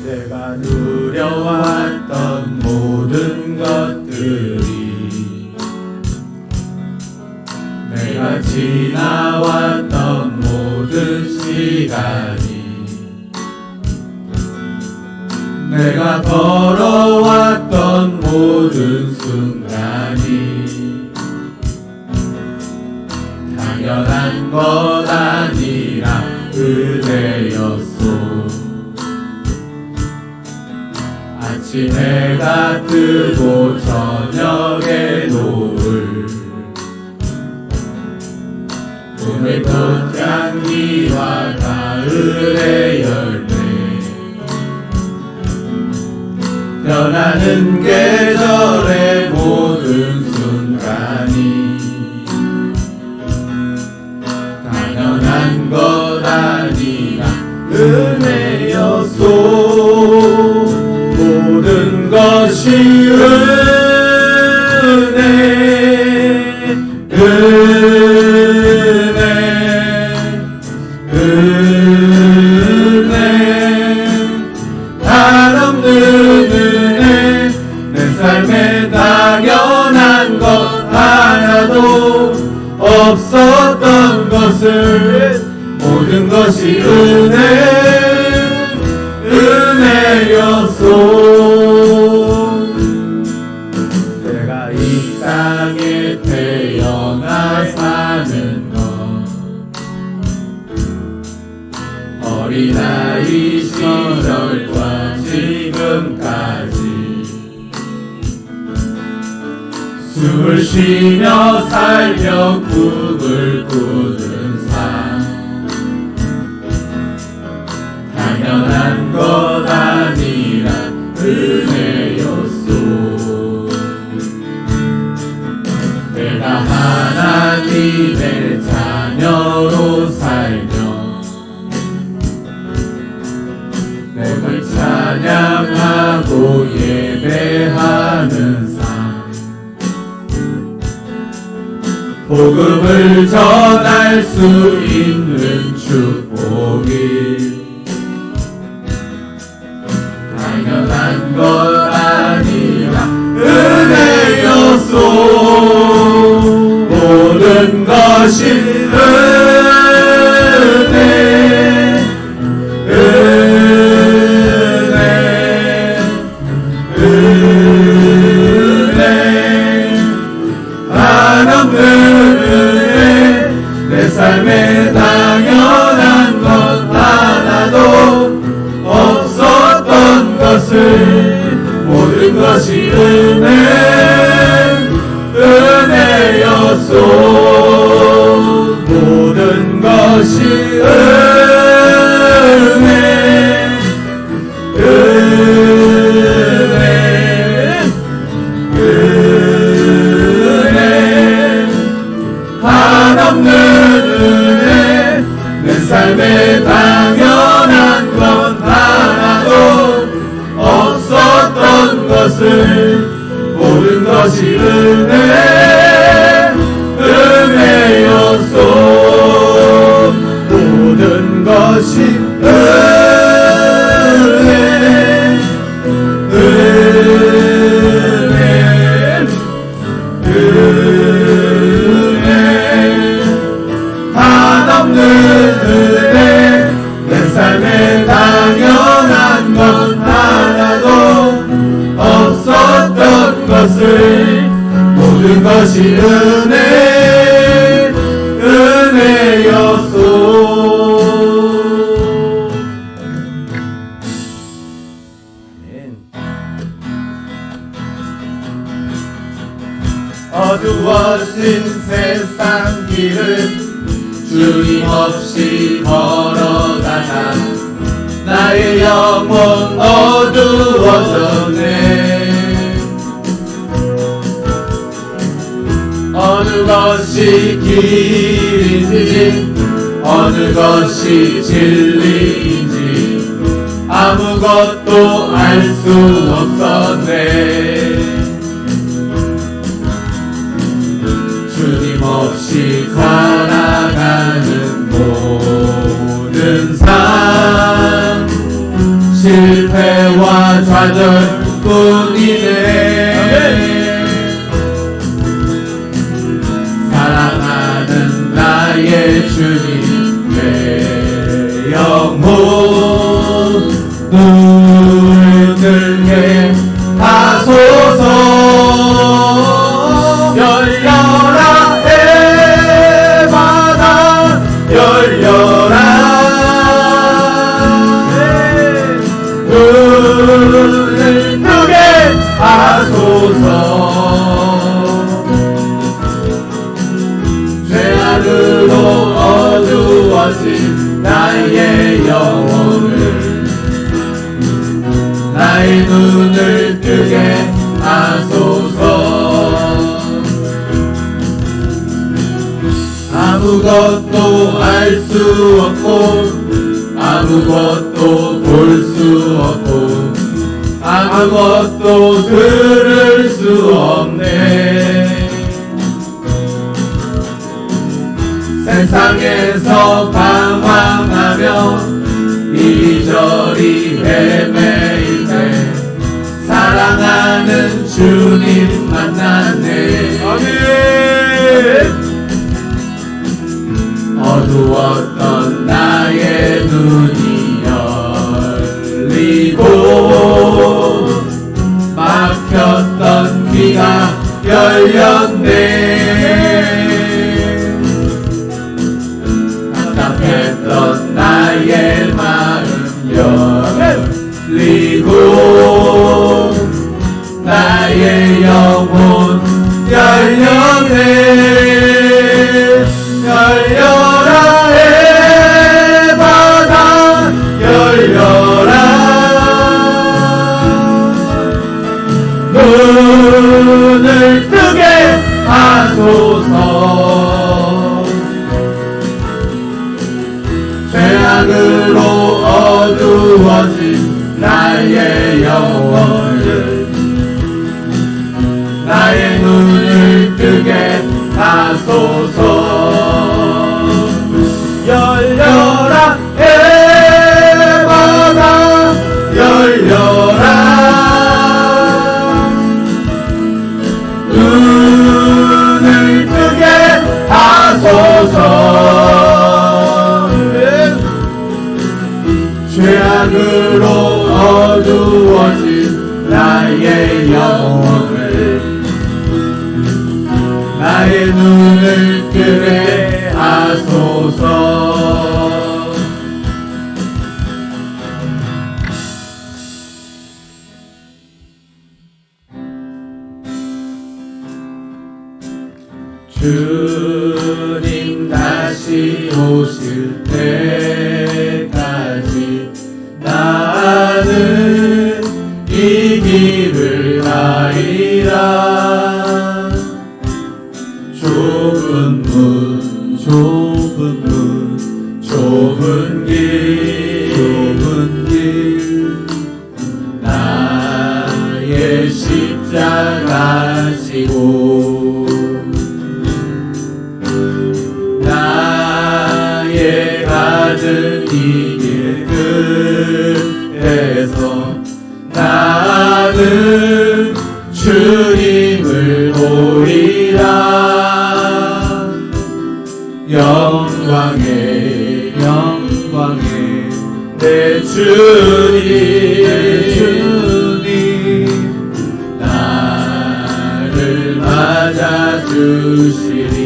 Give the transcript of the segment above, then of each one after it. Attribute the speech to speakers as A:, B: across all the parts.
A: 내가 누려왔던 모든 것들이, 내가 지나왔던 모든 시간이, 내가 걸어왔던 모든 순간이 당연한 것 아니라 은혜였소. 아침 해가 뜨고 저녁에 노을, 봄의 꽃향기와 가을의 열매, 변하는 계절의 모든 순간이 당연한 것 아니라 은혜였소. 모든 것이 은혜, 은혜, 은혜, 한없는 은혜. 내 삶에 당연한 것 하나도 없었던 것을, 모든 것이 은혜였소. 내가 이 땅에 태어나 사는 것, 어린아이 시절과 지금까지 숨을 쉬며 살며 꿈을 꾸는 삶, 당연한 것 아니라 은혜였소. 내가 하나님의 자녀로 살며 내가 찬양하고 예배하는 삶, 복음을 전할 수 있는 축복이 당연한 것 아니라 은혜였소. 모든 것이 은혜, 은혜, 은혜, 한없는 은혜. 내 삶에 당연한 것 하나도 없었던 것을, 모든 것이 은혜였소. 모든 것이 은혜, 은혜, 은혜, 한없는 은혜. 내 삶에 당연한 것 하나도 없었던 것을, 모든 것이 은혜였소. 모든 것이 은혜, 은혜, 은혜, 한없는 은혜. 내 삶에 당연한 것 하나도 없었던 것을, 모든 것이 은혜였소. 어두워진 세상 길을 주님 없이 걸어가다 나의 영혼 어두워졌네. 어느 것이 길인지 어느 것이 진리인지 아무것도 알 수 없었네. 주님 없이 살아가는 모든 삶 실패와 좌절뿐이네. 사랑하는 나의 주님 내 영혼 눈을 하소서. 열려라 해바다 열려라. 눈을 뜨게 하소서. 죄악으로 어두워진 나의 영혼을 나의 눈을 뜨게 하소서. 아무것도 알 수 없고 아무것도 볼 수 없고 아무것도 들을 수 없네. 세상에서 방황하며 이리저리 헤매일 때 사랑하는 주님 만났네. 아멘. 어두웠던 나의 눈이 열리고 막혔던 귀가 열렸네. 답답했던 나의 마음 열리고 나의 영혼 열렸네. 열려라 해바다 열려라. 눈을 뜨게 하소서. 죄악으로 어두워진 나의 영혼을 나의 눈을 뜨게 하소서. 열려라 해바다 열려라. 눈을 뜨게 하소서. 죄악으로 어두워진 나의 영혼을 나의 눈을 뜨게 하소서. 주님 다시 오실 때까지 나는 이 길을 가리라. 좁은 문 좁은 길 나의 십자가 지고 나의 가는 이 길 끝에서 나는 주님을 보리라. 영광의 내 주님 나를 맞아주시리.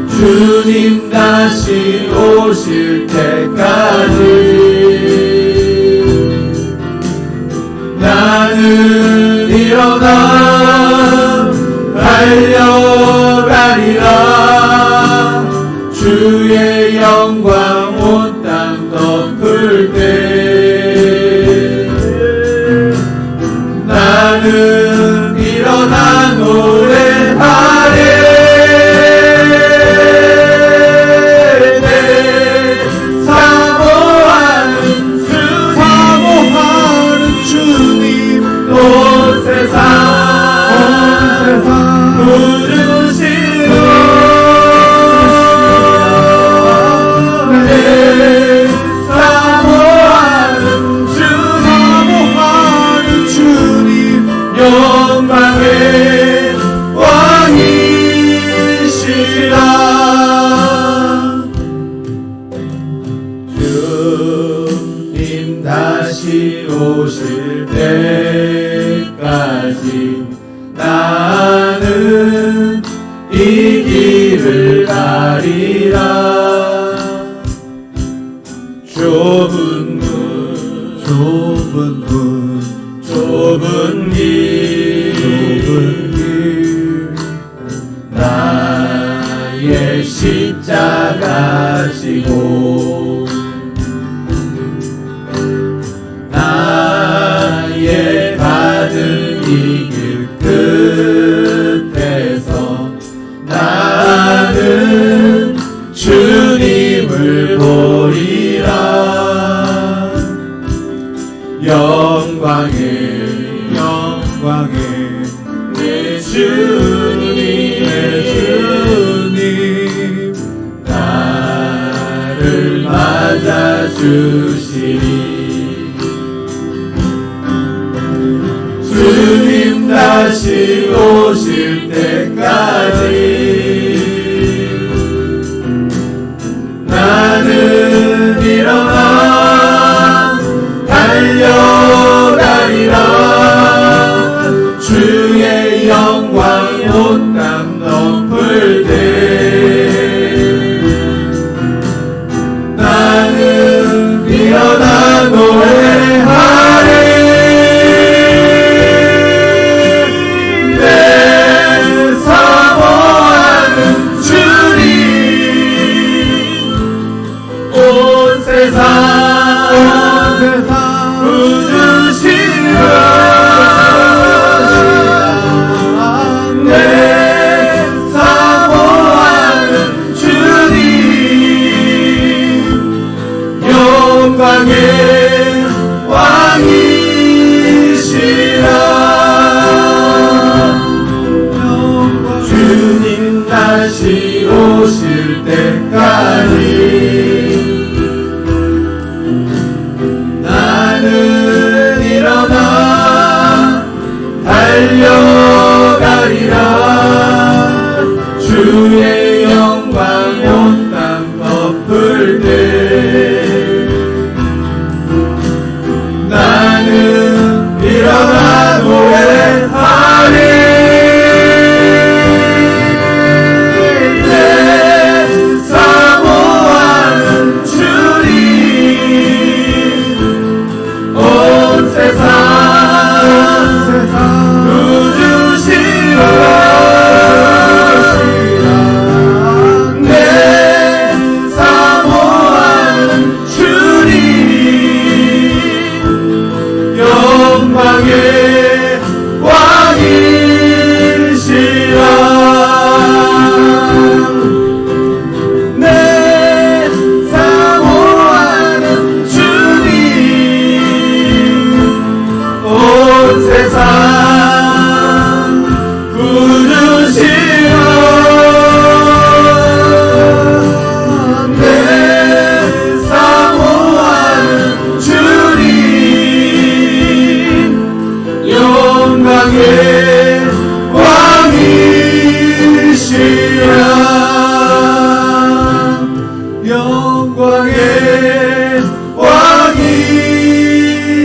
A: 주님 다시 오실 때까지 나는 일어나 달려가리라. 주의 영광 온 땅 덮을 때 나는 일어나 노래하리. 오실 때까지 나는 이 길을 가리라. 좁은 길 나의 십자가 지고 나의 받은 이 길 끝에서 나는 주님을 보리라. 영광에 내 주님 나를 맞아주시리. 주님 다시 오실 때까지 나는 일어나 달려가리라. 주의 영광 온 땅 덮을 때 나는 일어나 노래하리. 내 사모하는 주님 온 세상 영광의 왕이시라. 주님 다시 오실 때까지 나는 일어나 달려가리라. 주의 영광 온 땅 덮을 때 나는 일어나 노래하리. 내 사모하는 주님 온 세상 누주시라. 내 사모하는 주님 영광의 왕이시라. 내 사모하는 주님 온 세상 구주시라. 내 사모하는 주님 영광의 왕이시라. 영광의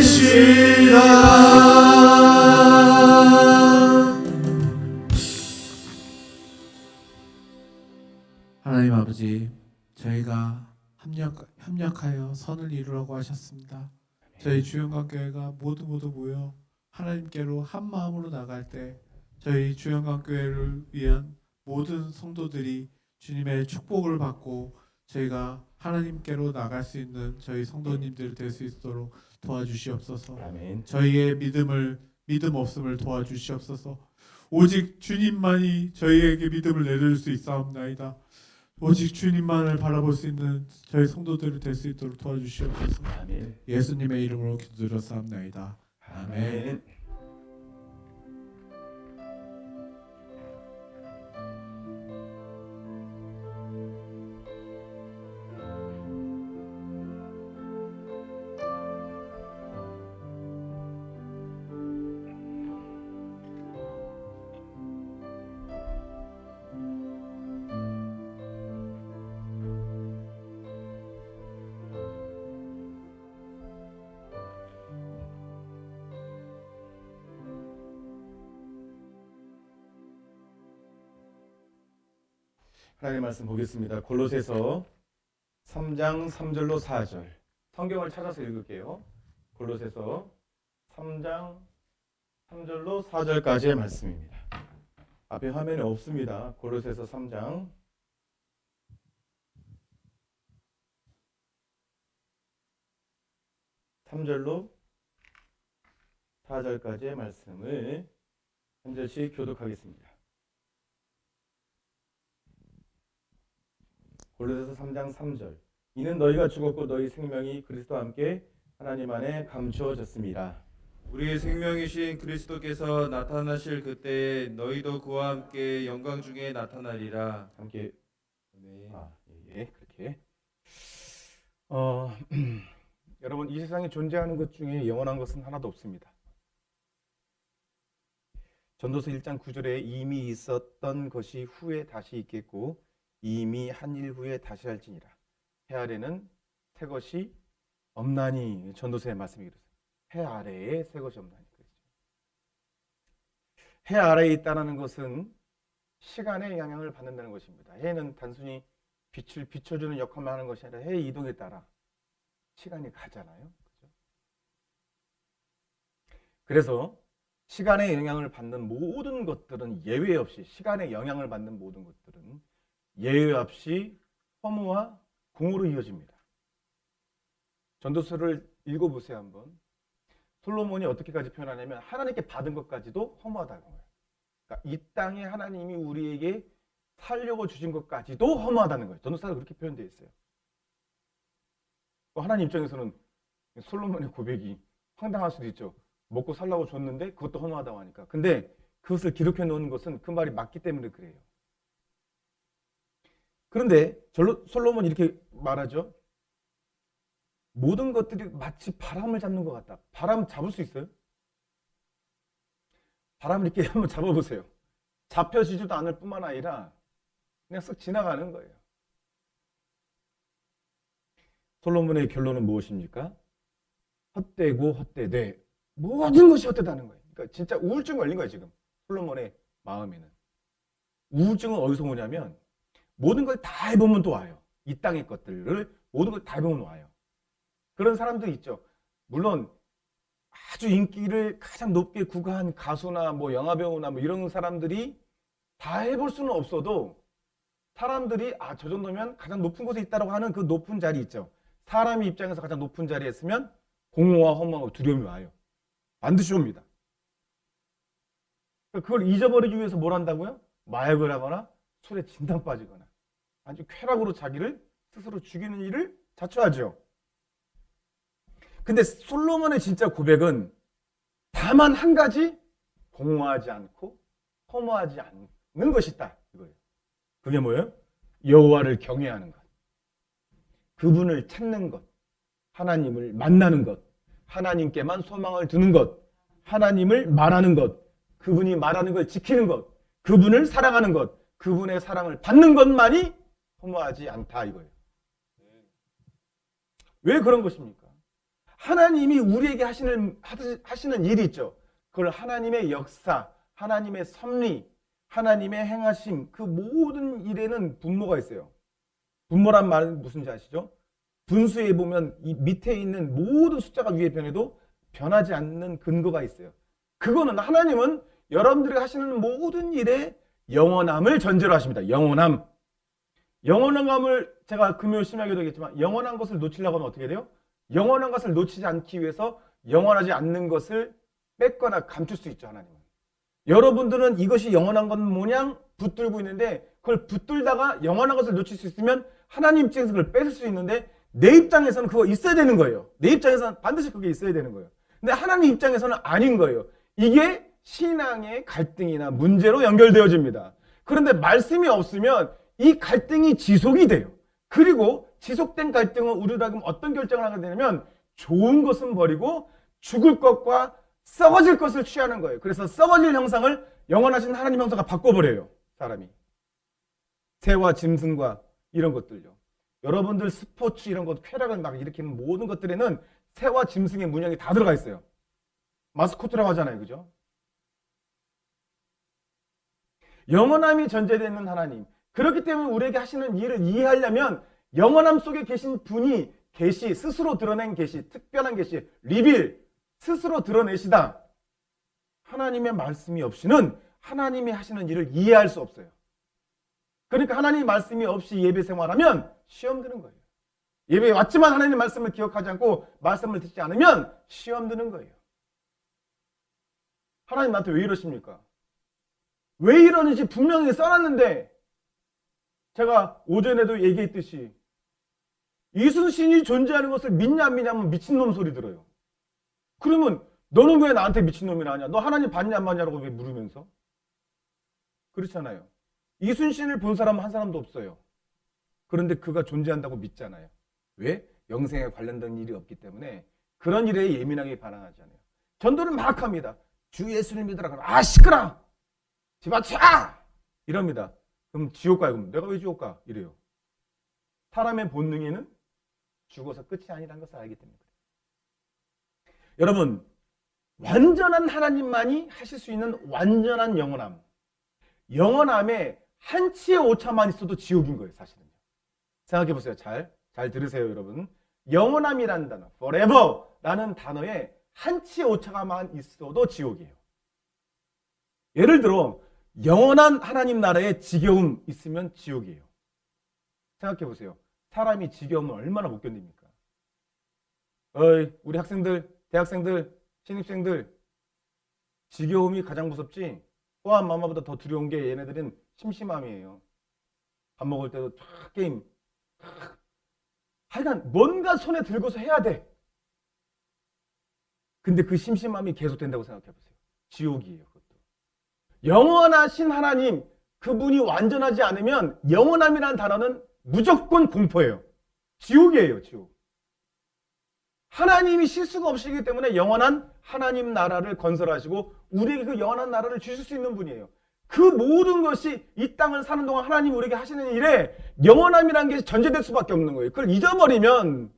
A: 왕이시라.
B: 하나님 아버지, 저희가 협력하여 선을 이루라고 하셨습니다. 저희 주영광교회가 모두 모여 하나님께로 한 마음으로 나갈 때 저희 주영광교회를 위한 모든 성도들이 주님의 축복을 받고 저희가 하나님께로 나갈 수 있는 저희 성도님들 될 수 있도록 도와주시옵소서.
A: 아멘.
B: 저희의 믿음 없음을 도와주시옵소서. 오직 주님만이 저희에게 믿음을 내줄 수 있사옵나이다. 오직 주님만을 바라볼 수 있는 저희 성도들이 될 수 있도록 도와주시옵소서.
A: 아멘.
B: 예수님의 이름으로 기도드렸사옵나이다. 아멘.
C: 하나님 말씀 보겠습니다. 골로새서 3장 3절로 4절. 성경을 찾아서 읽을게요. 골로새서 3장 3절로 4절까지의 말씀입니다. 앞에 화면에 없습니다. 골로새서 3장 3절로 4절까지의 말씀을 한 절씩 교독하겠습니다. 골로새서 3장 3절. 이는 너희가 죽었고 너희 생명이 그리스도와 함께 하나님 안에 감추어졌습니다.
A: 우리의 생명이신 그리스도께서 나타나실 그때에 너희도 그와 함께 영광 중에 나타나리라.
C: 함께
A: 네.
C: 그렇게. 여러분, 이 세상에 존재하는 것 중에 영원한 것은 하나도 없습니다. 전도서 1장 9절에 이미 있었던 것이 후에 다시 있겠고 이미 한 일 후에 다시 할지니라. 해 아래는 새 것이 없나니. 전도서의 말씀이 그렇습니다. 해 아래에 새 것이 없나니. 해 아래에 있다는 것은 시간의 영향을 받는다는 것입니다. 해는 단순히 빛을 비춰주는 역할만 하는 것이 아니라 해의 이동에 따라 시간이 가잖아요. 그죠? 그래서 시간의 영향을 받는 모든 것들은 예외 없이, 시간의 영향을 받는 모든 것들은 예외 없이 허무와 공으로 이어집니다. 전도서를 읽어보세요 한번. 솔로몬이 어떻게까지 표현하냐면 하나님께 받은 것까지도 허무하다는 거예요. 그러니까 이 땅에 하나님이 우리에게 살려고 주신 것까지도 허무하다는 거예요. 전도서가 그렇게 표현되어 있어요. 하나님 입장에서는 솔로몬의 고백이 황당할 수도 있죠. 먹고 살라고 줬는데 그것도 허무하다고 하니까. 근데 그것을 기록해 놓은 것은 그 말이 맞기 때문에 그래요. 그런데 솔로몬이 이렇게 말하죠. 모든 것들이 마치 바람을 잡는 것 같다. 바람 잡을 수 있어요? 바람을 이렇게 한번 잡아보세요. 잡혀지지도 않을 뿐만 아니라 그냥 쓱 지나가는 거예요. 솔로몬의 결론은 무엇입니까? 헛되고 헛되되 모든 것이 헛되다는 거예요. 그러니까 진짜 우울증 걸린 거예요 지금 솔로몬의 마음에는. 우울증은 어디서 오냐면 모든 걸 다 해보면 또 와요. 이 땅의 것들을 모든 걸 다 해보면 와요. 그런 사람들이 있죠. 물론 아주 인기를 가장 높게 구가한 가수나 뭐 영화배우나 뭐 이런 사람들이 다 해볼 수는 없어도 사람들이 저 정도면 가장 높은 곳에 있다고 하는 그 높은 자리 있죠. 사람의 입장에서 가장 높은 자리에 있으면 공허와 허무하고 두려움이 와요. 반드시 옵니다. 그걸 잊어버리기 위해서 뭘 한다고요? 마약을 하거나 술에 진탕 빠지거나 아주 쾌락으로 자기를 스스로 죽이는 일을 자초하죠. 근데 솔로몬의 진짜 고백은 다만 한 가지, 공허하지 않고 허무하지 않는 것이 있다 이거예요. 그게 뭐예요? 여호와를 경외하는 것, 그분을 찾는 것, 하나님을 만나는 것, 하나님께만 소망을 두는 것, 하나님을 말하는 것, 그분이 말하는 걸 지키는 것, 그분을 사랑하는 것, 그분의 사랑을 받는 것만이 허무하지 않다 이거예요. 왜 그런 것입니까? 하나님이 우리에게 하시는 일이 있죠. 그걸 하나님의 역사, 하나님의 섭리, 하나님의 행하심, 그 모든 일에는 분모가 있어요. 분모란 말은 무슨지 아시죠? 분수에 보면 이 밑에 있는 모든 숫자가 위에 변해도 변하지 않는 근거가 있어요. 그거는 하나님은 여러분들이 하시는 모든 일에 영원함을 전제로 하십니다. 영원함. 영원함을 제가 금요 심야기도 얘기했지만 영원한 것을 놓치려고 하면 어떻게 돼요? 영원한 것을 놓치지 않기 위해서 영원하지 않는 것을 뺏거나 감출 수 있죠. 하나님은. 여러분들은 이것이 영원한 건 뭐냐 붙들고 있는데 그걸 붙들다가 영원한 것을 놓칠 수 있으면 하나님 입장에서 그걸 뺏을 수 있는데 내 입장에서는 그거 있어야 되는 거예요. 내 입장에서는 반드시 그게 있어야 되는 거예요. 근데 하나님 입장에서는 아닌 거예요. 이게 신앙의 갈등이나 문제로 연결되어집니다. 그런데 말씀이 없으면 이 갈등이 지속이 돼요. 그리고 지속된 갈등은 우리라면 어떤 결정을 하게 되냐면 좋은 것은 버리고 죽을 것과 썩어질 것을 취하는 거예요. 그래서 썩어질 형상을 영원하신 하나님 형상과 바꿔버려요. 사람이. 새와 짐승과 이런 것들요. 여러분들 스포츠 이런 것 쾌락을 막 일으키는 모든 것들에는 새와 짐승의 문양이 다 들어가 있어요. 마스코트라고 하잖아요. 그죠? 영원함이 전제되는 하나님, 그렇기 때문에 우리에게 하시는 일을 이해하려면 영원함 속에 계신 분이 계시, 스스로 드러낸 계시, 특별한 계시, 리빌, 스스로 드러내시다. 하나님의 말씀이 없이는 하나님이 하시는 일을 이해할 수 없어요. 그러니까 하나님 말씀이 없이 예배 생활하면 시험 드는 거예요. 예배에 왔지만 하나님 말씀을 기억하지 않고 말씀을 듣지 않으면 시험 드는 거예요. 하나님 나한테 왜 이러십니까? 왜 이러는지 분명히 써놨는데 제가 오전에도 얘기했듯이 이순신이 존재하는 것을 믿냐 안 믿냐면 미친놈 소리 들어요. 그러면 너는 왜 나한테 미친놈이라 하냐? 너 하나님 봤냐 안 봤냐라고 왜 물으면서? 그렇잖아요. 이순신을 본 사람은 한 사람도 없어요. 그런데 그가 존재한다고 믿잖아요. 왜? 영생에 관련된 일이 없기 때문에 그런 일에 예민하게 반응하잖아요. 전도를 막 합니다. 주 예수를 믿으라 그러면 아 시끄러! 집어쳐! 이럽니다. 그럼 지옥 가요. 그럼 내가 왜 지옥 가? 이래요. 사람의 본능에는 죽어서 끝이 아니라는 것을 알기 때문에 그래요. 여러분, 완전한 하나님만이 하실 수 있는 완전한 영원함. 영원함에 한치의 오차만 있어도 지옥인 거예요, 사실은요. 생각해 보세요. 잘 들으세요, 여러분. 영원함이라는 단어, forever라는 단어에 한치의 오차만 있어도 지옥이에요. 예를 들어 영원한 하나님 나라에 지겨움 있으면 지옥이에요. 생각해 보세요. 사람이 지겨움을 얼마나 못 견딥니까? 우리 학생들, 대학생들, 신입생들 지겨움이 가장 무섭지 또한 마마보다 더 두려운 게 얘네들은 심심함이에요. 밥 먹을 때도 쫙 게임 하여간 뭔가 손에 들고서 해야 돼. 근데 그 심심함이 계속된다고 생각해 보세요. 지옥이에요. 그것도. 영원하신 하나님 그분이 완전하지 않으면 영원함이라는 단어는 무조건 공포예요. 지옥이에요. 지옥. 하나님이 실수가 없으시기 때문에 영원한 하나님 나라를 건설하시고 우리에게 그 영원한 나라를 주실 수 있는 분이에요. 그 모든 것이 이 땅을 사는 동안 하나님이 우리에게 하시는 일에 영원함이라는 게 전제될 수밖에 없는 거예요. 그걸 잊어버리면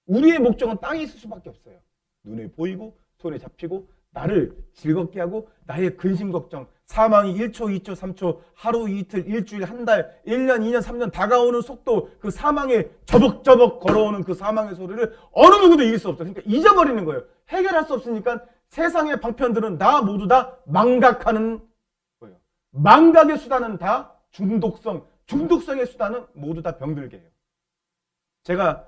C: 우리의 목적은 땅에 있을 수밖에 없어요. 눈에 보이고 손에 잡히고 나를 즐겁게 하고 나의 근심 걱정 사망이 1초, 2초, 3초 하루, 이틀, 일주일, 한 달, 1년, 2년, 3년 다가오는 속도 그 사망에 저벅저벅 걸어오는 그 사망의 소리를 어느 누구도 이길 수 없어요. 그러니까 잊어버리는 거예요. 해결할 수 없으니까 세상의 방편들은 다 모두 다 망각하는 거예요. 망각의 수단은 다 중독성의 수단은 모두 다 병들게예요. 제가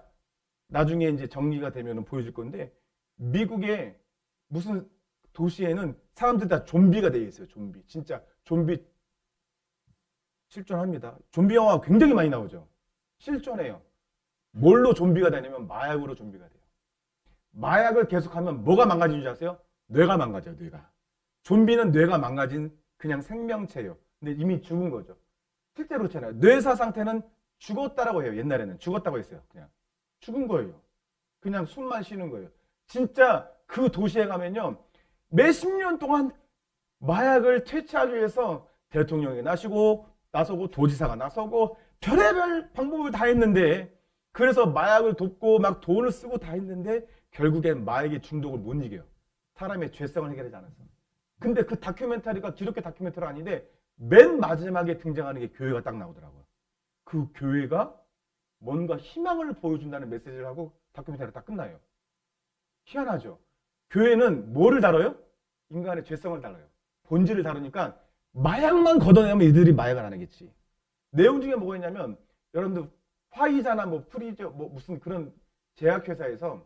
C: 나중에 이제 정리가 되면 보여줄 건데 미국의 무슨 도시에는 사람들이 다 좀비가 되어 있어요. 좀비. 진짜 좀비 실존합니다. 좀비 영화 굉장히 많이 나오죠. 실존해요. 뭘로 좀비가 되냐면 마약으로 좀비가 돼요. 마약을 계속하면 뭐가 망가지는 줄 아세요? 뇌가 망가져요. 뇌가. 좀비는 뇌가 망가진 그냥 생명체예요. 근데 이미 죽은 거죠. 실제로 그렇잖아요. 뇌사 상태는 죽었다라고 해요. 옛날에는 죽었다고 했어요. 그냥 죽은 거예요. 그냥 숨만 쉬는 거예요. 진짜 그 도시에 가면요. 몇십 년 동안 마약을 퇴치하기 위해서 대통령이 나서고 도지사가 나서고 별의별 방법을 다 했는데 그래서 마약을 돕고 막 돈을 쓰고 다 했는데 결국엔 마약의 중독을 못 이겨요. 사람의 죄성을 해결하지 않아서. 근데 그 다큐멘터리가 기독교 다큐멘터리가 아닌데 맨 마지막에 등장하는 게 교회가 딱 나오더라고요. 그 교회가 뭔가 희망을 보여준다는 메시지를 하고 다큐멘터리가 딱 끝나요. 희한하죠. 교회는 뭐를 다뤄요? 인간의 죄성을 다뤄요. 본질을 다루니까 마약만 걷어내면 이들이 마약을 안 하겠지. 내용 중에 뭐가 있냐면 여러분들 화이자나 뭐 프리저 뭐 무슨 그런 제약회사에서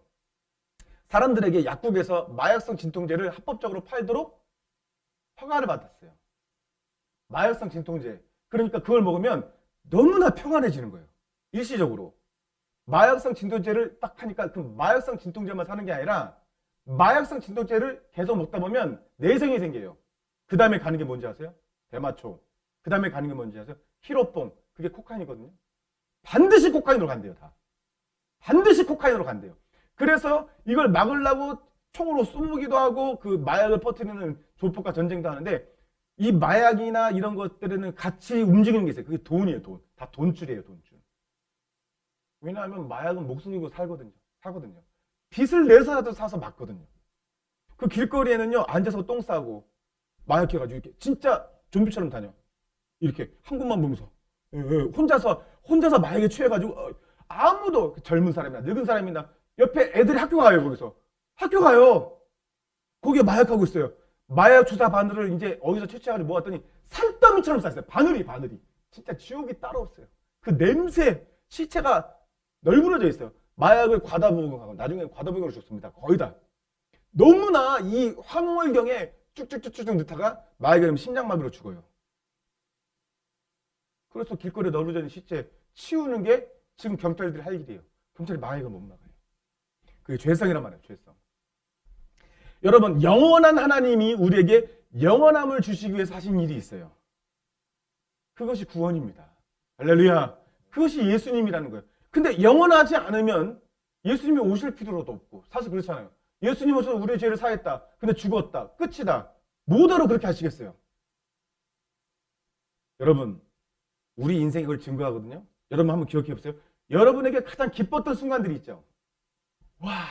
C: 사람들에게 약국에서 마약성 진통제를 합법적으로 팔도록 허가를 받았어요. 마약성 진통제. 그러니까 그걸 먹으면 너무나 평안해지는 거예요. 일시적으로. 마약성 진통제를 딱 하니까 그 마약성 진통제만 사는 게 아니라 마약성 진통제를 계속 먹다 보면 내성이 생겨요. 그 다음에 가는 게 뭔지 아세요? 대마초. 그 다음에 가는 게 뭔지 아세요? 히로뽕. 그게 코카인이거든요. 반드시 코카인으로 간대요. 다. 반드시 코카인으로 간대요. 그래서 이걸 막으려고 총으로 쏘기도 하고 그 마약을 퍼뜨리는 조폭과 전쟁도 하는데 이 마약이나 이런 것들에는 같이 움직이는 게 있어요. 그게 돈이에요. 돈. 다 돈줄이에요. 돈줄. 왜냐하면 마약은 목숨 걸고 사거든요. 빚을 내서라도 사서 맞거든요. 그 길거리에는요 앉아서 똥 싸고 마약해가지고 이렇게 진짜 좀비처럼 다녀. 이렇게 한 곳만 보면서 혼자서 마약에 취해가지고 아무도 젊은 사람이나 늙은 사람이나 옆에 애들이 학교 가요. 거기서 학교 가요. 거기에 마약하고 있어요. 마약 주사 바늘을 이제 어디서 채취해가지고 모았더니 산더미처럼 쌌어요. 바늘이 진짜 지옥이 따로 없어요. 그 냄새, 시체가 널브러져 있어요. 마약을 과다복용하고 나중에 과다복용으로 죽습니다. 거의 다. 너무나 이 황홀경에 쭉쭉쭉쭉 넣다가 마약에 되면 심장마비로 죽어요. 그래서 길거리에 널브러져 있는 시체 치우는 게 지금 경찰들이 할 일이에요. 경찰이 마약을 못 막아요. 그게 죄성이란 말이에요. 죄성. 여러분, 영원한 하나님이 우리에게 영원함을 주시기 위해서 하신 일이 있어요. 그것이 구원입니다. 할렐루야. 그것이 예수님이라는 거예요. 근데 영원하지 않으면 예수님이 오실 필요도 없고, 사실 그렇잖아요. 예수님 오셔서 우리의 죄를 사했다. 근데 죽었다. 끝이다. 뭐더러 그렇게 하시겠어요? 여러분, 우리 인생이 그걸 증거하거든요. 여러분 한번 기억해 보세요. 여러분에게 가장 기뻤던 순간들이 있죠. 와,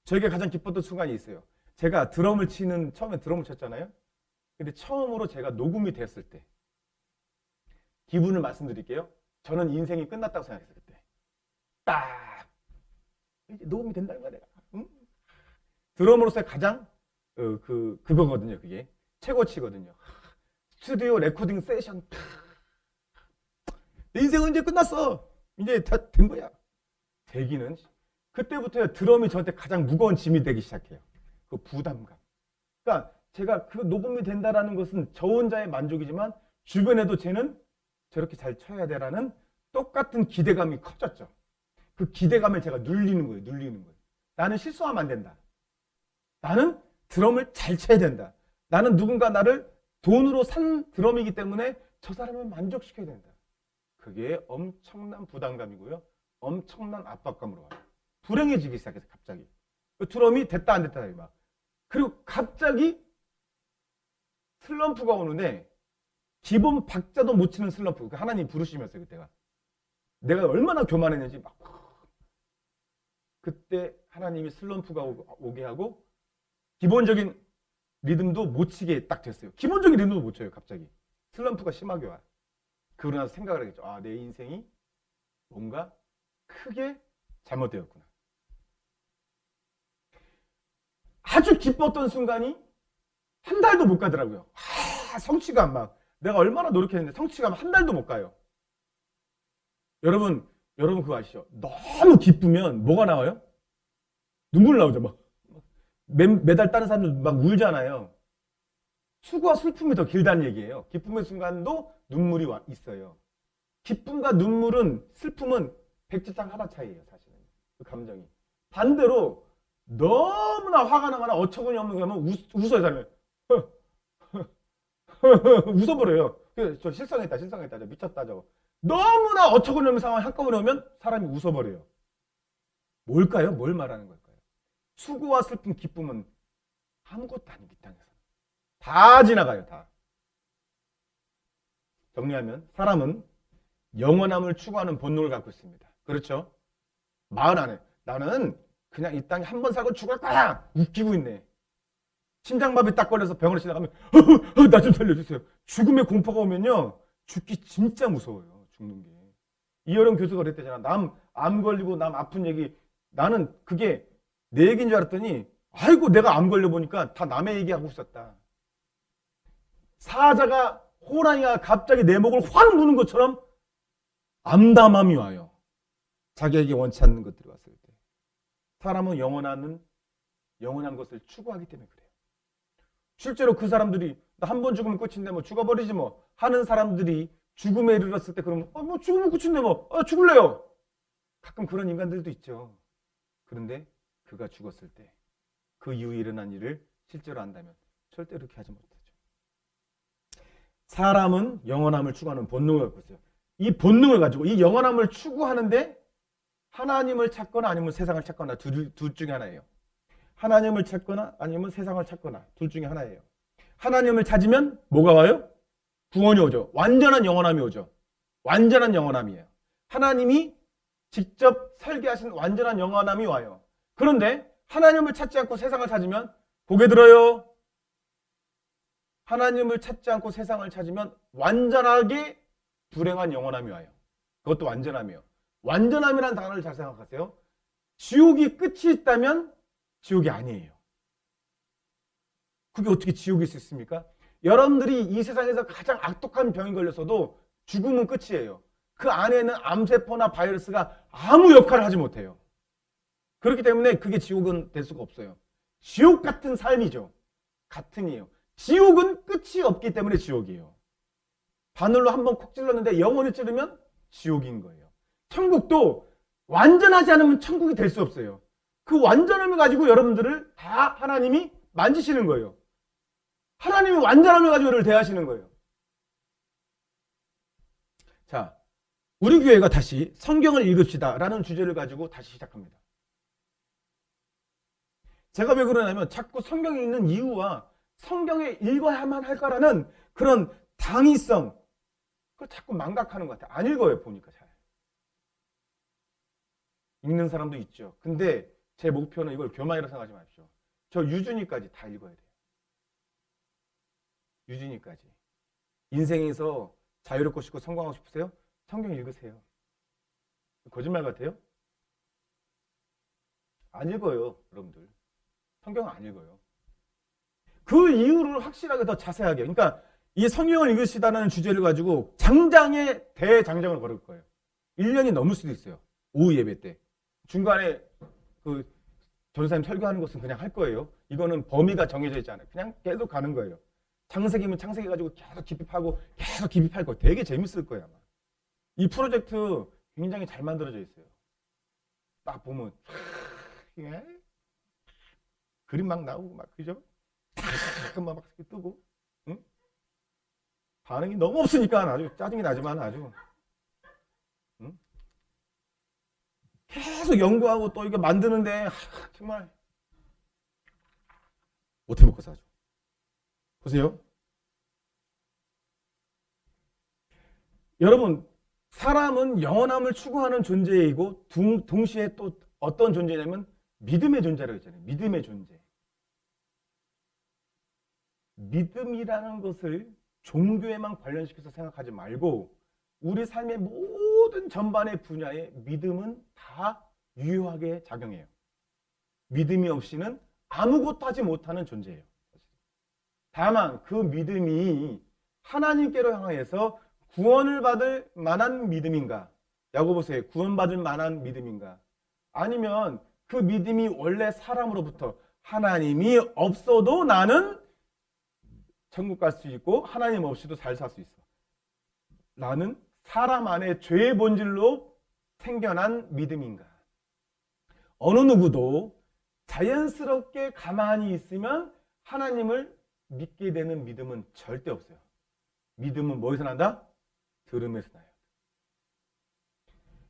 C: 저에게 가장 기뻤던 순간이 있어요. 제가 처음에 드럼을 쳤잖아요. 근데 처음으로 제가 녹음이 됐을 때 기분을 말씀드릴게요. 저는 인생이 끝났다고 생각했어요. 그때 딱 이제 녹음이 된다는 거야 내가. 응? 드럼으로서의 가장 그거거든요. 그게 최고치거든요. 스튜디오 레코딩 세션. 내 인생은 이제 끝났어. 이제 다 된 거야. 되기는 그때부터 드럼이 저한테 가장 무거운 짐이 되기 시작해요. 그 부담감. 그러니까 제가 그 녹음이 된다라는 것은 저 혼자의 만족이지만 주변에도 쟤는 저렇게 잘 쳐야 되라는 똑같은 기대감이 커졌죠. 그 기대감을 제가 눌리는 거예요. 나는 실수하면 안 된다. 나는 드럼을 잘 쳐야 된다. 나는 누군가 나를 돈으로 산 드럼이기 때문에 저 사람을 만족시켜야 된다. 그게 엄청난 부담감이고요. 엄청난 압박감으로 와요. 불행해지기 시작해서 갑자기. 그 드럼이 됐다 안 됐다 막. 그리고 갑자기 슬럼프가 오는데 기본 박자도 못 치는 슬럼프. 하나님 부르시면서요. 그때가. 내가 얼마나 교만했는지 막. 그때 하나님이 슬럼프가 오게 하고 기본적인 리듬도 못 치게 딱 됐어요. 기본적인 리듬도 못 쳐요. 갑자기. 슬럼프가 심하게 와요. 그러고 나서 생각을 하겠죠. 아, 내 인생이 뭔가 크게 잘못되었구나. 아주 기뻤던 순간이 한 달도 못 가더라고요. 성취감 막. 내가 얼마나 노력했는데 성취감 한 달도 못 가요. 여러분 그거 아시죠? 너무 기쁘면 뭐가 나와요? 눈물 나오죠. 막. 매달 다른 사람들 막 울잖아요. 수고와 슬픔이 더 길다는 얘기예요. 기쁨의 순간도 눈물이 있어요. 기쁨과 눈물은, 슬픔은 백지장 하나 차이예요. 사실은 그 감정이. 반대로 너무나 화가 나거나 어처구니 없는 거 하면 웃어요. 사람이. 웃어버려요. 저 실성했다. 저 미쳤다. 저거. 너무나 어처구니 없는 상황이 한꺼번에 오면 사람이 웃어버려요. 뭘까요? 뭘 말하는 걸까요? 수고와 슬픔, 기쁨은 아무것도 아닙니다. 이 땅에서. 다 지나가요. 다. 정리하면 사람은 영원함을 추구하는 본능을 갖고 있습니다. 그렇죠? 마을 안에 나는 그냥 이 땅에 한 번 살고 죽을 거야. 웃기고 있네. 심장마비 딱 걸려서 병원에 지나가면 나 좀 살려주세요. 죽음의 공포가 오면요. 죽기 진짜 무서워요. 죽는 게. 이여름 교수가 그랬대잖아. 남 암 걸리고 남 아픈 얘기. 나는 그게 내 얘기인 줄 알았더니 아이고 내가 암 걸려보니까 다 남의 얘기하고 있었다. 사자가 호랑이가 갑자기 내 목을 확 무는 것처럼 암담함이 와요. 자기에게 원치 않는 것들이 왔을 때. 사람은 영원한 것을 추구하기 때문에 그래요. 실제로 그 사람들이 나 한 번 죽으면 끝인데 뭐 죽어버리지 뭐 하는 사람들이 죽음에 이르렀을 때 그러면 뭐 죽으면 끝인데 뭐 죽을래요. 가끔 그런 인간들도 있죠. 그런데 그가 죽었을 때 그 이후에 일어난 일을 실제로 안다면 절대 그렇게 하지 못하죠. 사람은 영원함을 추구하는 본능을 갖고 있어요. 이 본능을 가지고 이 영원함을 추구하는데 하나님을 찾거나 아니면 세상을 찾거나 둘 중에 하나예요. 하나님을 찾거나 아니면 세상을 찾거나 둘 중에 하나예요. 하나님을 찾으면 뭐가 와요? 구원이 오죠. 완전한 영원함이 오죠. 완전한 영원함이에요. 하나님이 직접 설계하신 완전한 영원함이 와요. 그런데 하나님을 찾지 않고 세상을 찾으면 고개 들어요. 하나님을 찾지 않고 세상을 찾으면 완전하게 불행한 영원함이 와요. 그것도 완전함이요. 완전함이라는 단어를 잘 생각하세요. 지옥이 끝이 있다면 지옥이 아니에요. 그게 어떻게 지옥일 수 있습니까? 여러분들이 이 세상에서 가장 악독한 병이 걸렸어도 죽음은 끝이에요. 그 안에는 암세포나 바이러스가 아무 역할을 하지 못해요. 그렇기 때문에 그게 지옥은 될 수가 없어요. 지옥 같은 삶이죠. 같은이에요. 지옥은 끝이 없기 때문에 지옥이에요. 바늘로 한번 콕 찔렀는데 영원히 찌르면 지옥인 거예요. 천국도 완전하지 않으면 천국이 될 수 없어요. 그 완전함을 가지고 여러분들을 다 하나님이 만지시는 거예요. 하나님이 완전함을 가지고 우리를 대하시는 거예요. 자, 우리 교회가 다시 성경을 읽읍시다 라는 주제를 가지고 다시 시작합니다. 제가 왜 그러냐면 자꾸 성경에 있는 이유와 성경에 읽어야만 할까라는 그런 당위성, 그걸 자꾸 망각하는 것 같아요. 안 읽어요, 보니까 잘. 읽는 사람도 있죠. 근데 제 목표는 이걸 교만이라고 생각하지 마십시오. 저 유준이까지 다 읽어야 돼요. 유준이까지. 인생에서 자유롭고 싶고 성공하고 싶으세요? 성경 읽으세요. 거짓말 같아요? 안 읽어요, 여러분들. 성경은 안 읽어요. 그 이유를 확실하게 더 자세하게. 그러니까 이 성경을 읽으시다는 주제를 가지고 장장의 대장장을 걸을 거예요. 1년이 넘을 수도 있어요. 오후 예배 때. 중간에 그 전사님 설교하는 것은 그냥 할 거예요. 이거는 범위가 정해져 있지 않아요. 그냥 계속 가는 거예요. 창세기면 창세기 가지고 계속 깊이 파고 계속 깊이 팔 거예요. 되게 재밌을 거예요, 아마. 이 프로젝트 굉장히 잘 만들어져 있어요. 딱 보면 예? 그림 막 나오고 막 그죠? 막 뜨고, 응? 반응이 너무 없으니까 아주 짜증이 나지만 아주, 응? 계속 연구하고 또 이게 만드는데 정말 못해 먹고 사죠. 보세요. 여러분, 사람은 영원함을 추구하는 존재이고 동시에 또 어떤 존재냐면 믿음의 존재라고 했잖아요. 믿음의 존재. 믿음이라는 것을 종교에만 관련시켜서 생각하지 말고 우리 삶의 모든 전반의 분야에 믿음은 다 유효하게 작용해요. 믿음이 없이는 아무것도 하지 못하는 존재예요. 다만 그 믿음이 하나님께로 향해서 구원을 받을 만한 믿음인가? 야고보서에 구원받을 만한 믿음인가? 아니면 그 믿음이 원래 사람으로부터 하나님이 없어도 나는 천국 갈 수 있고 하나님 없이도 잘 살 수 있어. 나는 사람 안에 죄의 본질로 생겨난 믿음인가? 어느 누구도 자연스럽게 가만히 있으면 하나님을 믿게 되는 믿음은 절대 없어요. 믿음은 뭐에서 난다? 들음에서 나요.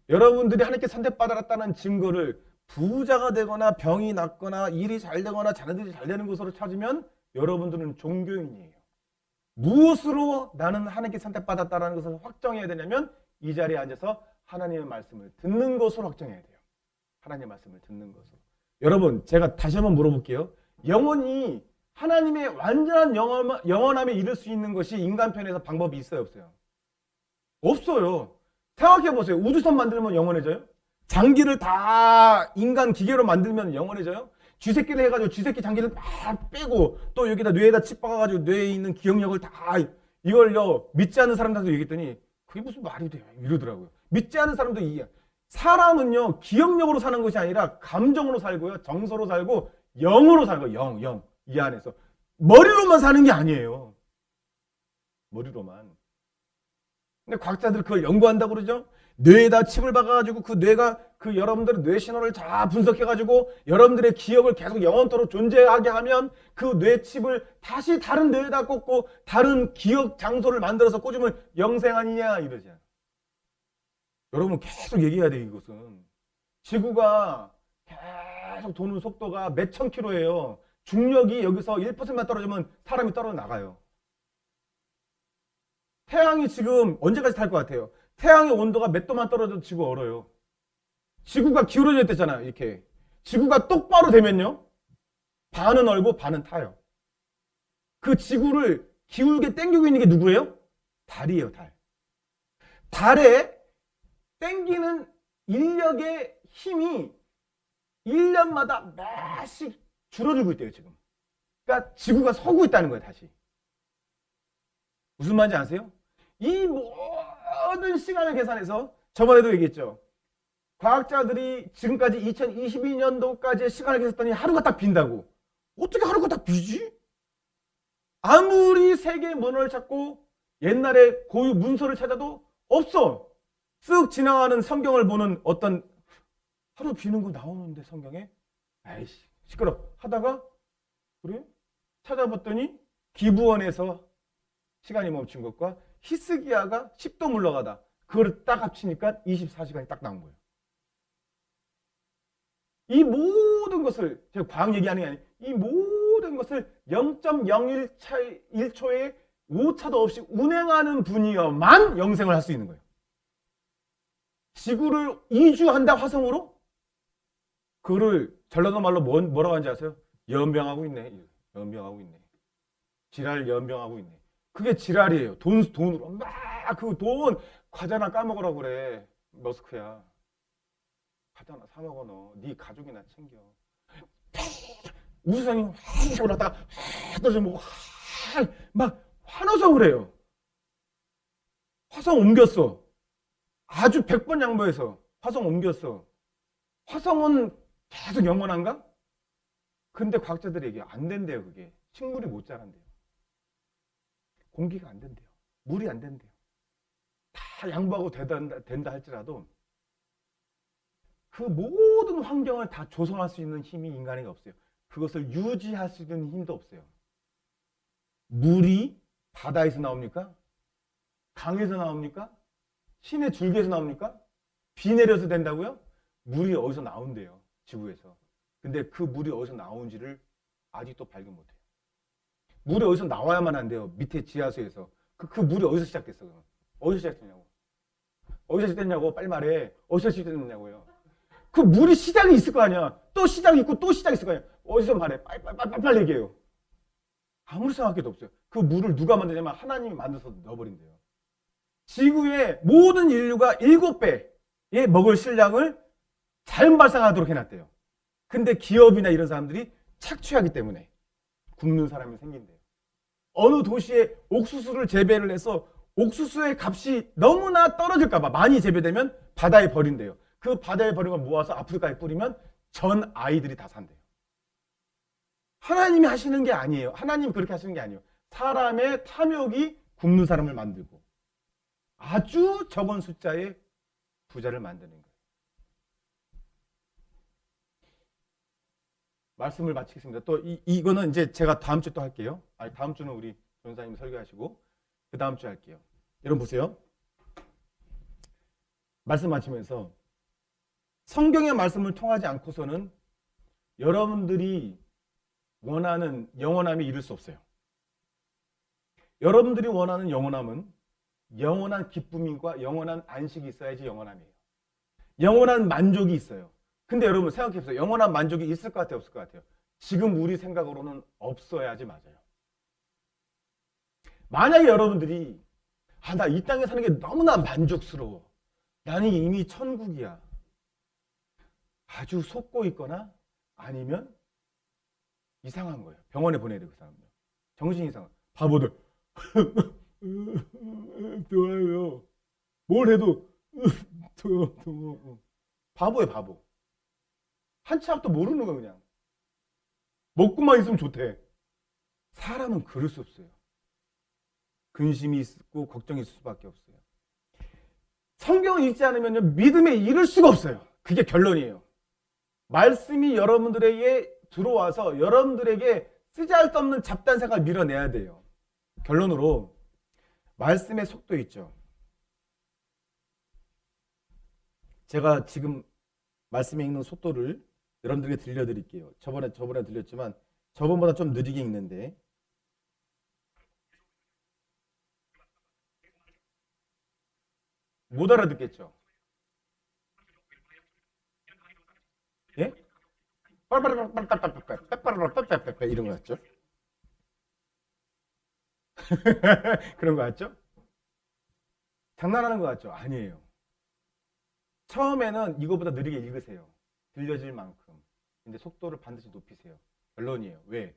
C: 여러분들이 하나님께 선택받았다는 증거를 부자가 되거나 병이 낫거나 일이 잘 되거나 자녀들이 잘 되는 것으로 찾으면 여러분들은 종교인이에요. 무엇으로 나는 하나님께 선택받았다는 것을 확정해야 되냐면 이 자리에 앉아서 하나님의 말씀을 듣는 것으로 확정해야 돼요. 하나님의 말씀을 듣는 것으로. 여러분, 제가 다시 한번 물어볼게요. 영원히 하나님의 완전한 영원함에 이를 수 있는 것이 인간 편에서 방법이 있어요, 없어요? 없어요. 생각해 보세요. 우주선 만들면 영원해져요? 장기를 다 인간 기계로 만들면 영원해져요? 쥐새끼를 해가지고 쥐새끼 장기를 다 빼고 또 여기다 뇌에다 칩 박아가지고 뇌에 있는 기억력을 다 이걸요 믿지 않는 사람들한테 얘기했더니 그게 무슨 말이 돼요 이러더라고요. 믿지 않는 사람도 이해. 사람은요 기억력으로 사는 것이 아니라 감정으로 살고요, 정서로 살고 영으로 살고 영 이 안에서 머리로만 사는 게 아니에요. 머리로만. 근데 과학자들 그걸 연구한다고 그러죠. 뇌에다 칩을 박아가지고 그 뇌가 그 여러분들의 뇌 신호를 다 분석해가지고 여러분들의 기억을 계속 영원토록 존재하게 하면 그 뇌 칩을 다시 다른 뇌에다 꽂고 다른 기억 장소를 만들어서 꽂으면 영생 아니냐 이러죠. 여러분 계속 얘기해야 돼요. 이것은 지구가 계속 도는 속도가 몇천 킬로예요. 중력이 여기서 1%만 떨어지면 사람이 떨어져 나가요. 태양이 지금 언제까지 탈 것 같아요? 태양의 온도가 몇 도만 떨어져도 지구 얼어요. 지구가 기울어져 있댔잖아요. 이렇게. 지구가 똑바로 되면요. 반은 얼고 반은 타요. 그 지구를 기울게 당기고 있는 게 누구예요? 달이에요. 달. 달에 땡기는 인력의 힘이 1년마다 몇씩 줄어들고 있대요, 지금. 그러니까 지구가 서고 있다는 거예요, 다시. 무슨 말인지 아세요? 이 모든 시간을 계산해서 저번에도 얘기했죠. 과학자들이 지금까지 2022년도까지의 시간을 계산했더니 하루가 딱 빈다고. 어떻게 하루가 딱 비지? 아무리 세계의 문헌을 찾고 옛날에 고유 문서를 찾아도 없어. 쓱 지나가는 성경을 보는 어떤 하루 비는 거 나오는데 성경에? 아이씨 시끄러 하다가 그래? 찾아봤더니 기브원에서 시간이 멈춘 것과 히스기야가 10도 물러가다. 그걸 딱 합치니까 24시간이 딱 나온 거예요. 이 모든 것을 제가 과학 얘기하는 게 아니에요. 이 모든 것을 0.01초에 오차도 없이 운행하는 분이어만 영생을 할 수 있는 거예요. 지구를 이주한다 화성으로? 그거를 전라도 말로 뭐라고 하는지 아세요? 연병하고 있네. 연병하고 있네. 지랄 연병하고 있네. 그게 지랄이에요. 돈으로 막 그 돈 과자나 까먹으라고 그래. 머스크야. 과자나 사 먹어 너. 네 가족이나 챙겨. 우주선이 확 올랐다가 떨어져 먹고 막 화나서 그래요. 화성 옮겼어. 아주 100번 양보해서 화성 옮겼어. 화성은 계속 영원한가? 근데 과학자들이 얘기해요. 안 된대요, 그게. 식물이 못 자란대요. 공기가 안 된대요. 물이 안 된대요. 다 양보하고 된다 할지라도 그 모든 환경을 다 조성할 수 있는 힘이 인간에게 없어요. 그것을 유지할 수 있는 힘도 없어요. 물이 바다에서 나옵니까? 강에서 나옵니까? 신의 줄기에서 나옵니까? 비 내려서 된다고요? 물이 어디서 나온대요. 지구에서. 근데 그 물이 어디서 나온지를 아직도 발견 못해요. 물이 어디서 나와야만 한대요. 밑에 지하수에서. 그 물이 어디서 시작됐어? 그럼? 어디서 시작됐냐고. 어디서 시작됐냐고. 빨리 말해. 어디서 시작됐냐고요. 그 물이 시작이 있을 거 아니야. 또 시작이 있고 또 시작이 있을 거 아니야. 어디서 말해. 빨리 얘기해요. 아무리 생각해도 없어요. 그 물을 누가 만드냐면 하나님이 만들어서 넣어버린대요. 지구의 모든 인류가 7배의 먹을 식량을 자연 발생하도록 해놨대요. 근데 기업이나 이런 사람들이 착취하기 때문에 굶는 사람이 생긴대요. 어느 도시에 옥수수를 재배를 해서 옥수수의 값이 너무나 떨어질까봐 많이 재배되면 바다에 버린대요. 그 바다에 버린 걸 모아서 아프리카에 뿌리면 전 아이들이 다 산대요. 하나님이 하시는 게 아니에요. 하나님이 그렇게 하시는 게 아니에요. 사람의 탐욕이 굶는 사람을 만들고 아주 적은 숫자의 부자를 만드는 거예요. 말씀을 마치겠습니다. 또 이거는 이제 제가 다음 주에 또 할게요. 아니 다음 주는 우리 전사님이 설교하시고 그 다음 주에 할게요. 여러분 보세요. 말씀 마치면서 성경의 말씀을 통하지 않고서는 여러분들이 원하는 영원함에 이룰 수 없어요. 여러분들이 원하는 영원함은 영원한 기쁨과 영원한 안식이 있어야지 영원함이에요. 영원한 만족이 있어요. 근데 여러분 생각해보세요. 영원한 만족이 있을 것 같아요? 없을 것 같아요? 지금 우리 생각으로는 없어야지 맞아요. 만약에 여러분들이 나 이 땅에 사는 게 너무나 만족스러워. 나는 이미 천국이야. 아주 속고 있거나 아니면 이상한 거예요. 병원에 보내야 돼, 그 사람들. 정신 이상. 바보들. 좋아요. 뭘 해도 바보예요, 바보. 한치 앞도 모르는 거 그냥. 먹고만 있으면 좋대. 사람은 그럴 수 없어요. 근심이 있고 걱정이 있을 수밖에 없어요. 성경을 읽지 않으면 믿음에 이를 수가 없어요. 그게 결론이에요. 말씀이 여러분들에게 들어와서 여러분들에게 쓰잘데없는 잡다한 생각을 밀어내야 돼요. 결론으로 말씀의 속도 있죠. 제가 지금 말씀에 읽는 속도를 여러분들에게 들려드릴게요. 저번에 들렸지만 저번보다 좀 느리게 읽는데 못 알아듣겠죠? 예? 이런 거 같죠? 그런 거 같죠? 장난하는 것 같죠? 아니에요. 처음에는 이거보다 느리게 읽으세요. 들려질 만큼. 근데 속도를 반드시 높이세요. 결론이에요. 왜?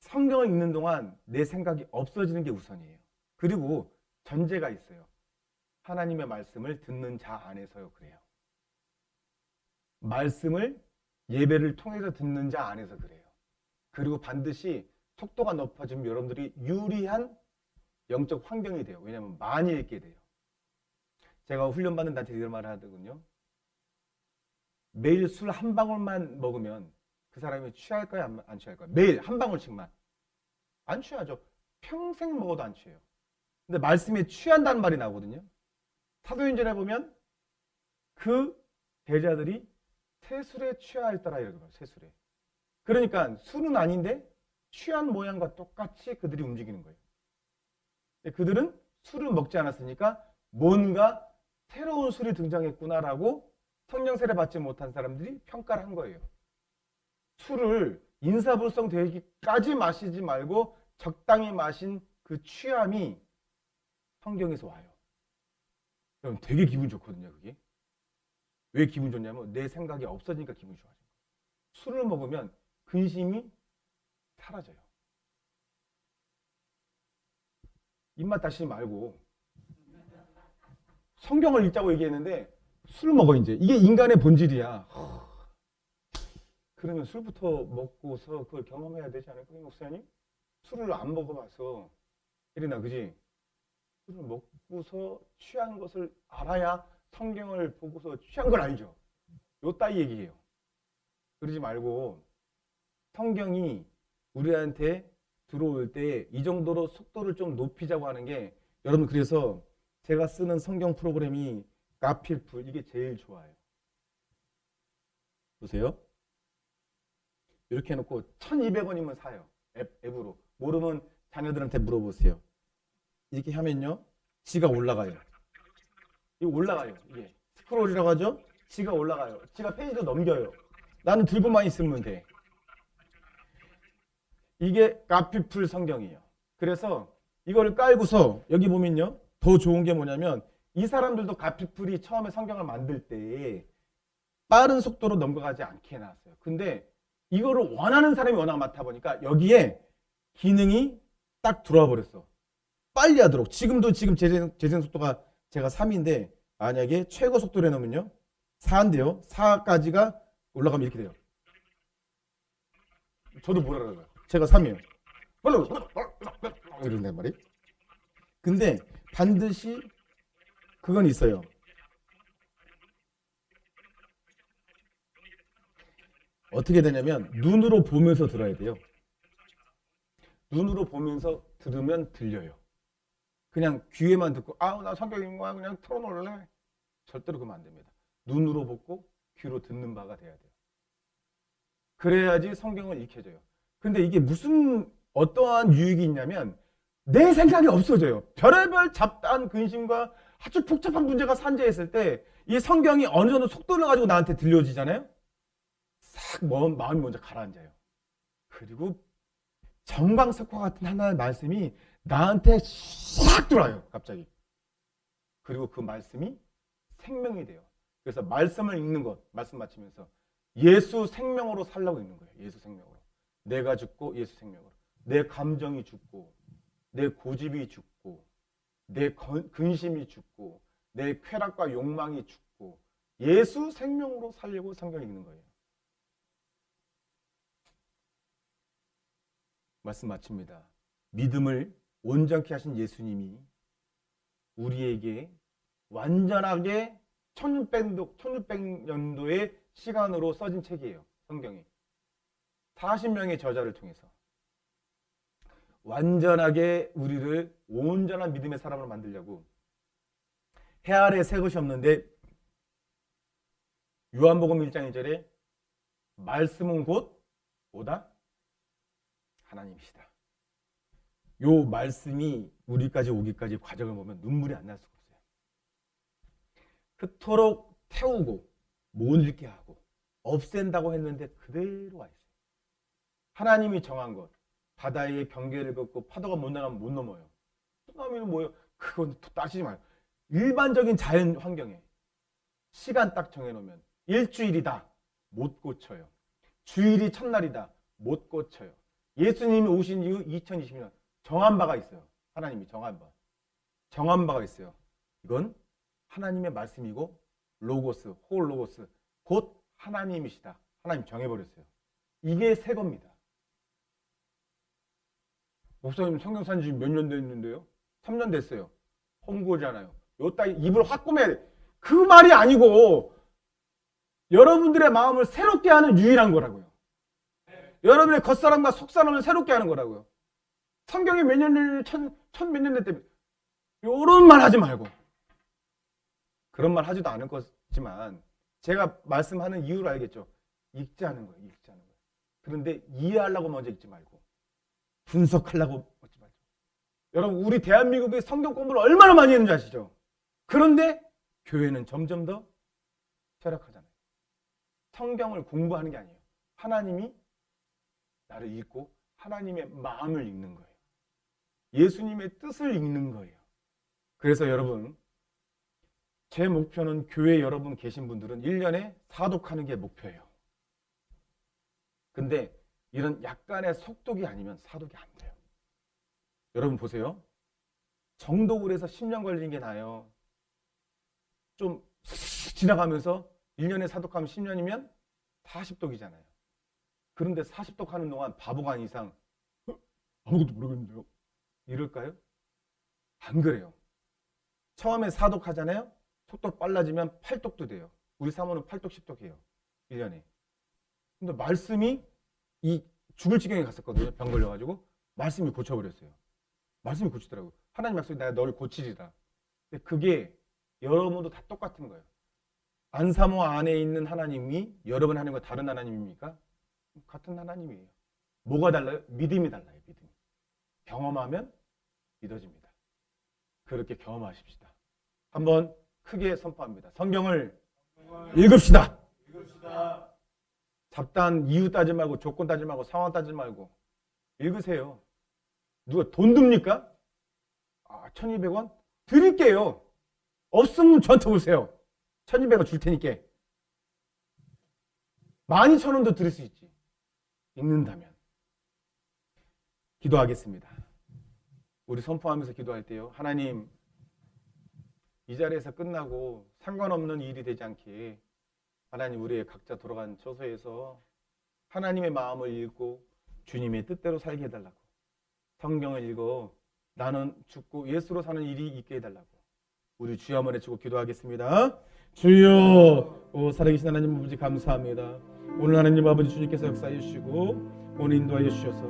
C: 성경을 읽는 동안 내 생각이 없어지는 게 우선이에요. 그리고 전제가 있어요. 하나님의 말씀을 듣는 자 안에서요. 그래요. 말씀을 예배를 통해서 듣는 자 안에서 그래요. 그리고 반드시 속도가 높아지면 여러분들이 유리한 영적 환경이 돼요. 왜냐하면 많이 읽게 돼요. 제가 훈련받는 단체 이런 말을 하거든요. 매일 술 한 방울만 먹으면 그 사람이 취할까요? 안 취할까요? 매일 한 방울씩만. 안 취하죠. 평생 먹어도 안 취해요. 근데 말씀에 취한다는 말이 나오거든요. 사도행전에 보면 그 제자들이 새술에 취하였더라 이렇게 봐요. 새술에. 그러니까 술은 아닌데 취한 모양과 똑같이 그들이 움직이는 거예요. 그들은 술을 먹지 않았으니까 뭔가 새로운 술이 등장했구나라고 성령 세례 받지 못한 사람들이 평가를 한 거예요. 술을 인사불성 되기까지 마시지 말고 적당히 마신 그 취함이 성경에서 와요. 그럼 되게 기분 좋거든요, 그게. 왜 기분 좋냐면 내 생각이 없어지니까 기분이 좋아져요. 술을 먹으면 근심이 사라져요. 입맛 다시지 말고 성경을 읽자고 얘기했는데 술 먹어 이제. 이게 인간의 본질이야. 그러면 술부터 먹고서 그걸 경험해야 되지 않을까요, 목사님? 술을 안 먹어봐서 이리나 그지? 술을 먹고서 취한 것을 알아야 성경을 보고서 취한 걸 알죠. 요 따위 얘기예요. 그러지 말고 성경이 우리한테 들어올 때 이 정도로 속도를 좀 높이자고 하는 게 여러분 그래서 제가 쓰는 성경 프로그램이 가필풀 이게 제일 좋아요. 보세요. 이렇게 해놓고 1,200원이면 사요. 앱으로. 모르면 자녀들한테 물어보세요. 이렇게 하면요. 지가 올라가요. 이거 올라가요. 이게 스크롤이라고 하죠. 지가 올라가요. 지가 페이지도 넘겨요. 나는 들고만 있으면 돼. 이게 가피풀 성경이에요. 그래서 이걸 깔고서 여기 보면요. 더 좋은 게 뭐냐면 이 사람들도 가피풀이 처음에 성경을 만들 때 빠른 속도로 넘어가지 않게 해놨어요. 근데 이거를 원하는 사람이 워낙 많다 보니까 여기에 기능이 딱 들어와 버렸어. 빨리 하도록. 지금 재생 속도가 제가 3인데 만약에 최고 속도로 해놓으면요. 4인데요. 4까지가 올라가면 이렇게 돼요. 저도 뭐라 그래요. 제가 3이에요. 이런단 말이에요. 근데 반드시 그건 있어요. 어떻게 되냐면 눈으로 보면서 들어야 돼요. 눈으로 보면서 들으면 들려요. 그냥 귀에만 듣고 나 성경 읽는 거야 그냥 틀어놓을래. 절대로 그러면 안 됩니다. 눈으로 보고 귀로 듣는 바가 돼야 돼요. 그래야지 성경을 익혀져요. 근데 이게 무슨 어떠한 유익이 있냐면 내 생각이 없어져요. 별의별 잡다한 근심과 아주 복잡한 문제가 산재했을 때 이 성경이 어느 정도 속도를 가지고 나한테 들려지잖아요. 싹 마음이 먼저 가라앉아요. 그리고 정광석화 같은 하나의 말씀이 나한테 싹 들어와요. 갑자기. 그리고 그 말씀이 생명이 돼요. 그래서 말씀을 읽는 것, 말씀 마치면서 예수 생명으로 살라고 읽는 거예요. 예수 생명으로. 내가 죽고 예수 생명으로. 내 감정이 죽고 내 고집이 죽고 내 근심이 죽고 내 쾌락과 욕망이 죽고 예수 생명으로 살려고 성경 읽는 거예요. 말씀 마칩니다. 믿음을 온전케 하신 예수님이 우리에게 완전하게 1600년도의 시간으로 써진 책이에요. 성경이. 40명의 저자를 통해서 완전하게 우리를 온전한 믿음의 사람으로 만들려고 해 아래 새 것이 없는데 요한복음 1장 1절에 말씀은 곧 뭐다? 하나님이시다. 요 말씀이 우리까지 오기까지 과정을 보면 눈물이 안 날 수가 없어요. 그토록 태우고 못 읽게 하고 없앤다고 했는데 그대로 와 있어요. 하나님이 정한 것. 바다의 경계를 걷고 파도가 못 나가면 못 넘어요. 쓰나미는 뭐예요? 그건 또 따지지 마요. 일반적인 자연 환경에 시간 딱 정해놓으면 일주일이다 못 고쳐요. 주일이 첫날이다 못 고쳐요. 예수님이 오신 이후 2020년 정한 바가 있어요. 하나님이 정한 바가 있어요. 이건 하나님의 말씀이고 로고스, 홀 로고스, 곧 하나님이시다. 하나님 정해버렸어요. 이게 새 겁니다. 목사님 성경 산 지 몇 년 됐는데요? 3년 됐어요. 험고잖아요. 요따 입을 확 꾸며야 돼. 그 말이 아니고 여러분들의 마음을 새롭게 하는 유일한 거라고요. 여러분의 겉사람과 속사람을 새롭게 하는 거라고요. 성경이 몇 년, 천 몇 년 됐다며. 요런 말 하지 말고. 그런 말 하지도 않을 거지만 제가 말씀하는 이유를 알겠죠. 읽자는 거예요. 읽자는 거예요. 그런데 이해하려고 먼저 읽지 말고 분석하려고 읽지 말고. 여러분 우리 대한민국의 성경 공부를 얼마나 많이 했는지 아시죠? 그런데 교회는 점점 더 쇠락하잖아요. 성경을 공부하는 게 아니에요. 하나님이 나를 읽고 하나님의 마음을 읽는 거예요. 예수님의 뜻을 읽는 거예요. 그래서 여러분 제 목표는 교회 여러분 계신 분들은 1년에 사독하는 게 목표예요. 근데 이런 약간의 속독이 아니면 사독이 안 돼요. 여러분 보세요. 정독을 해서 10년 걸리는 게 나아요. 좀 지나가면서 1년에 사독하면 10년이면 40독이잖아요. 그런데 40독 하는 동안 바보가 아닌 이상 아무것도 모르겠는데요. 이럴까요? 안 그래요. 처음에 사독하잖아요. 속도 빨라지면 8독도 돼요. 우리 사모는 8독, 10독 해요. 1년에. 근데 말씀이 이 죽을 지경에 갔었거든요. 병 걸려가지고. 말씀이 고쳐버렸어요. 말씀이 고치더라고요. 하나님 약속이 내가 너를 고치리라. 근데 그게 여러분도 다 똑같은 거예요. 안사모 안에 있는 하나님이 여러분 하나님과 다른 하나님입니까? 같은 하나님이에요. 뭐가 달라요? 믿음이 달라요. 믿음이. 경험하면 믿어집니다. 그렇게 경험하십시다. 한번 크게 선포합니다. 성경을 읽읍시다. 잡다한 이유 따지 말고 조건 따지 말고 상황 따지 말고 읽으세요. 누가 돈 듭니까? 1200원? 드릴게요. 없으면 저한테 오세요. 1200원 줄 테니까. 12,000원도 드릴 수 있지. 읽는다면. 기도하겠습니다. 우리 선포하면서 기도할 때요. 하나님, 이 자리에서 끝나고 상관없는 일이 되지 않게 하나님 우리의 각자 돌아간 처소에서 하나님의 마음을 읽고 주님의 뜻대로 살게 해달라고. 성경을 읽어 나는 죽고 예수로 사는 일이 있게 해달라고. 우리 주여 한번 외치고 기도하겠습니다. 주여, 살아계신 하나님 아버지 감사합니다. 오늘 하나님 아버지 주님께서 역사해 주시고 오늘 인도하여 주셔서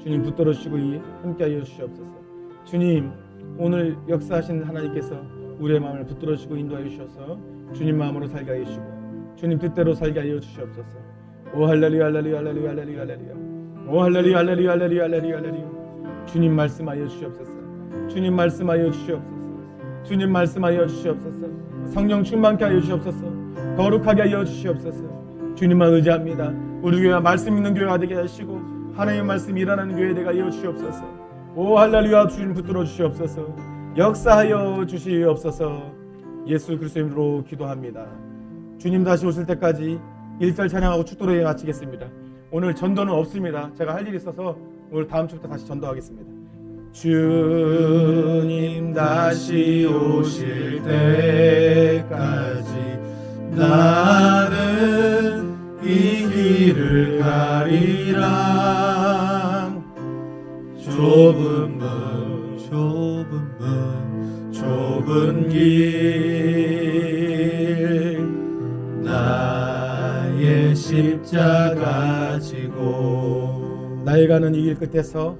C: 주님 붙들어 주시고 함께하여 주시옵소서. 주님, 오늘 역사하신 하나님께서 우리의 마음을 붙들어 주시고 인도하여 주셔서 주님 마음으로 살게 하여 주시고 주님 뜻대로 살게 하여 주시옵소서. 오 할렐루야 할렐루야 할렐루야 할렐루야 할렐루야. 오 할렐루야 할렐루야 할렐루야 할렐루야 할렐루야. 주님 말씀하여 주시옵소서. 주님 말씀하여 주시옵소서. 주님 말씀하여 주시옵소서. 성령 충만케 하여 주시옵소서. 거룩하게 하여 주시옵소서. 주님만 의지합니다. 우리 교회가 말씀 있는 교회가 되게 하시고 하나님의 말씀이 일어나는 교회 되게 하여 주시옵소서. 오 할렐루야. 주님 붙들어 주시옵소서. 역사하여 주시옵소서. 예수 그리스도의 이름으로 기도합니다. 주님 다시 오실 때까지 1절 찬양하고 축도를 마치겠습니다. 오늘 전도는 없습니다. 제가 할 일이 있어서 오늘 다음 주부터 다시 전도하겠습니다. 주님 다시 오실 때까지 나는 이 길을 가리라. 좁은 길 나의 십자가 지고 나의 가는 이 길 끝에서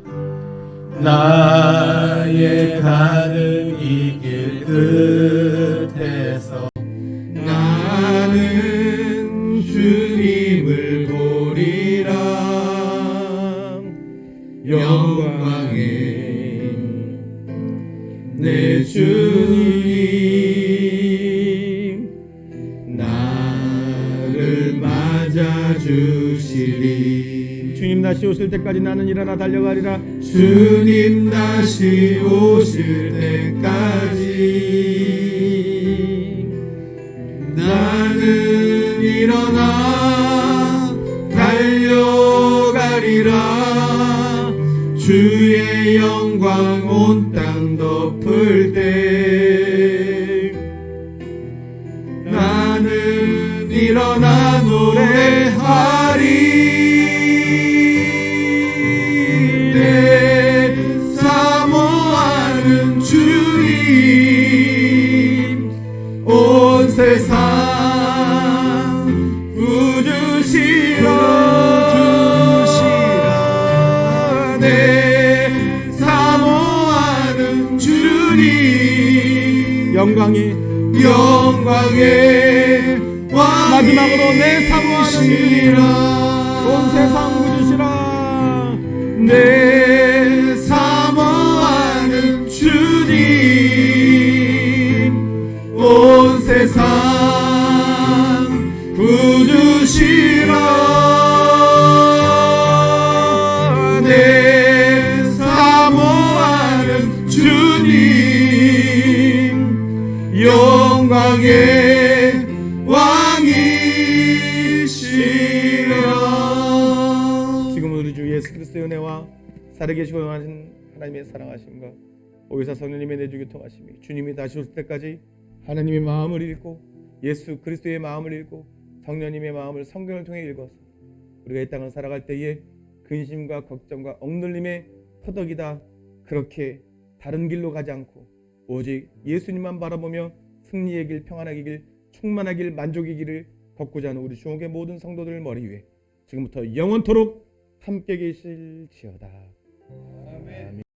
C: 나의 가는 이 길 끝에서 나는 주님을 보리라. 영광의 내 주님 나를 맞아주시리. 주님 다시 오실 때까지 나는 일어나 달려가리라.
B: 주님 다시 오실 때까지 나는 일어나 달려가리라. 주의 영광 온 땅 덮을 때 나는 일어나 노래하리. 내 사모하는 주님 온 세상 구주시라. 내 사모하는 주님 영광의
C: 마지막으로 내 사모하는 주님 온 세상 구주시라.
B: 내 사모하는 주님 온 세상 구주시라. 내 사모하는 주님 영광의 왕이시라.
C: 지금 우리 주 예수 그리스도의 은혜와 살아계시고 영원하신 하나님의 사랑하심과 오유사 성령님의 내주 교통하심이 주님이 다시 올 때까지 하나님의 마음을 읽고 예수 그리스도의 마음을 읽고 성령님의 마음을 성경을 통해 읽어서 우리가 이 땅을 살아갈 때에 근심과 걱정과 억눌림의 터덕이다 그렇게 다른 길로 가지 않고 오직 예수님만 바라보며 승리의 길, 평안의 길, 충만의 길, 만족의 길을 걷고자 하는 우리 중옥의 모든 성도들 머리 위에 지금부터 영원토록 함께 계실지어다. 아멘.